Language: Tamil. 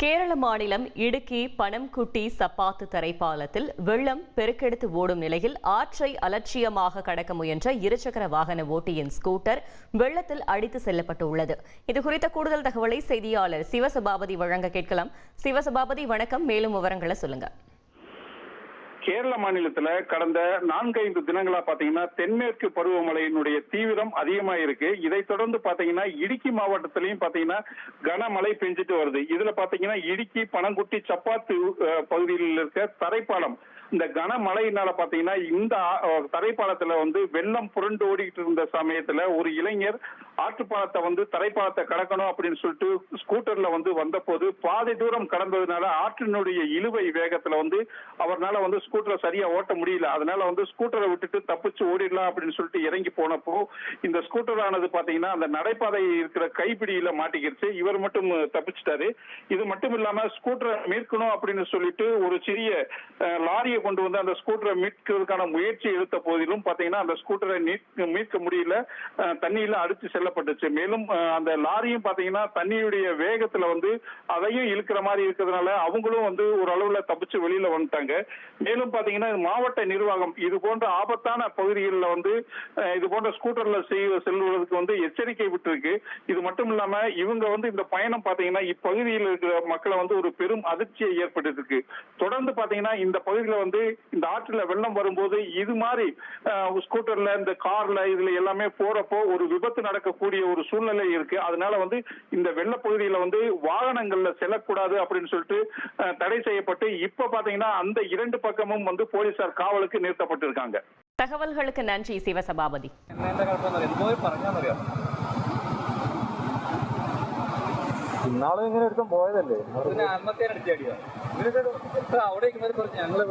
கேரள மாநிலம் இடுக்கி பனம்குட்டி சப்பாத்து தரைப்பாலத்தில் வெள்ளம் பெருக்கெடுத்து ஓடும் நிலையில் ஆற்றை அலட்சியமாக கடக்க முயன்ற இருசக்கர வாகன ஓட்டியின் ஸ்கூட்டர் வெள்ளத்தில் அடித்து செல்லப்பட்டுள்ளது. இதுகுறித்த கூடுதல் தகவலை செய்தியாளர் சிவசபாபதி வழங்க கேட்கலாம். சிவசபாபதி, வணக்கம். மேலும் விவரங்களை சொல்லுங்க. கேரள மாநிலத்துல கடந்த 4-5 தினங்களா பாத்தீங்கன்னா தென்மேற்கு பருவமழையினுடைய தீவிரம் அதிகமா இருக்கு. இதை தொடர்ந்து பாத்தீங்கன்னா இடுக்கி மாவட்டத்திலையும் பாத்தீங்கன்னா கனமழை பெஞ்சிட்டு வருது. இதுல பாத்தீங்கன்னா இடுக்கி பனங்குட்டி சப்பாத்து பகுதியில் இருக்க தரைப்பாலம் இந்த கனமழையினால பாத்தீங்கன்னா இந்த தரைப்பாலத்துல வெள்ளம் புரண்டு ஓடிட்டு இருந்த சமயத்துல ஒரு இளைஞர் ஆற்றுப்பாலத்தை தரைப்பாலத்தை கடக்கணும் அப்படின்னு சொல்லிட்டு ஸ்கூட்டர்ல வந்த போது பாதி தூரம் கடந்ததுனால ஆற்றினுடைய இழுவை வேகத்துல அவர்னால ஸ்கூட்டரை சரியா ஓட்ட முடியல. அதனால ஸ்கூட்டரை விட்டுட்டு தப்பிச்சு ஓடிடலாம் அப்படின்னு சொல்லிட்டு இறங்கி போனப்போ இந்த ஸ்கூட்டர் ஆனது பாத்தீங்கன்னா அந்த நடைபாதை இருக்கிற கைப்பிடியில மாட்டிக்கிடுச்சு. இவர் மட்டும் தப்பிச்சிட்டாரு. இது மட்டும் இல்லாம ஸ்கூட்டரை மீட்கணும் அப்படின்னு சொல்லிட்டு ஒரு சிறிய லாரியை கொண்டு வந்து அந்த ஸ்கூட்டரை மீட்கிறதுக்கான முயற்சி எடுத்த போதிலும் பாத்தீங்கன்னா அந்த ஸ்கூட்டரை மீட்க முடியல. தண்ணியில அடிச்சு செல்லப்பட்டுச்சு. மேலும் அந்த லாரியும் பாத்தீங்கன்னா தண்ணியுடைய வேகத்துல அதையும் இழுக்கிற மாதிரி இருக்கிறதுனால அவங்களும் ஒரு அளவுல தப்பிச்சு வெளியில வந்துட்டாங்க. மேலும் பாத்தீங்கன்னா மாவட்ட நிர்வாகம் இது போன்ற ஆபத்தான பகுதிகளில் இது போன்ற ஸ்கூட்டர்ல செல்வதற்கு எச்சரிக்கை விட்டுருக்கு. இது மட்டும் இல்லாம இவங்க இந்த பயணம் பாத்தீங்கன்னா இப்பகுதியில் இருக்கிற மக்களை ஒரு பெரும் அதிர்ச்சியை ஏற்பட்டு இருக்கு. தொடர்ந்து பாத்தீங்கன்னா இந்த பகுதியில இந்த ஆற்றுல வெள்ளம் வரும்போது இது மாதிரி ஸ்கூட்டர்ல இந்த கார்ல இதுல எல்லாமே போறப்போ ஒரு விபத்து நடக்கக்கூடிய ஒரு சூழ்நிலை இருக்கு. அதனால இந்த வெள்ள பகுதியில வாகனங்கள்ல செல்லக்கூடாது அப்படின்னு சொல்லிட்டு தடை செய்யப்பட்டு இப்ப பாத்தீங்கன்னா அந்த இரண்டு பக்கமும் போலீசார் காவலுக்கு நிறுத்தப்பட்டிருக்காங்க. தகவல்களுக்கு நன்றி சிவசபாபதி. ഇന്നാളും ഇങ്ങനെ എടുക്കാൻ പോയതല്ലേ? ആത്മഹത്യ അടിച്ചടിയോ അവിടെ ഞങ്ങള്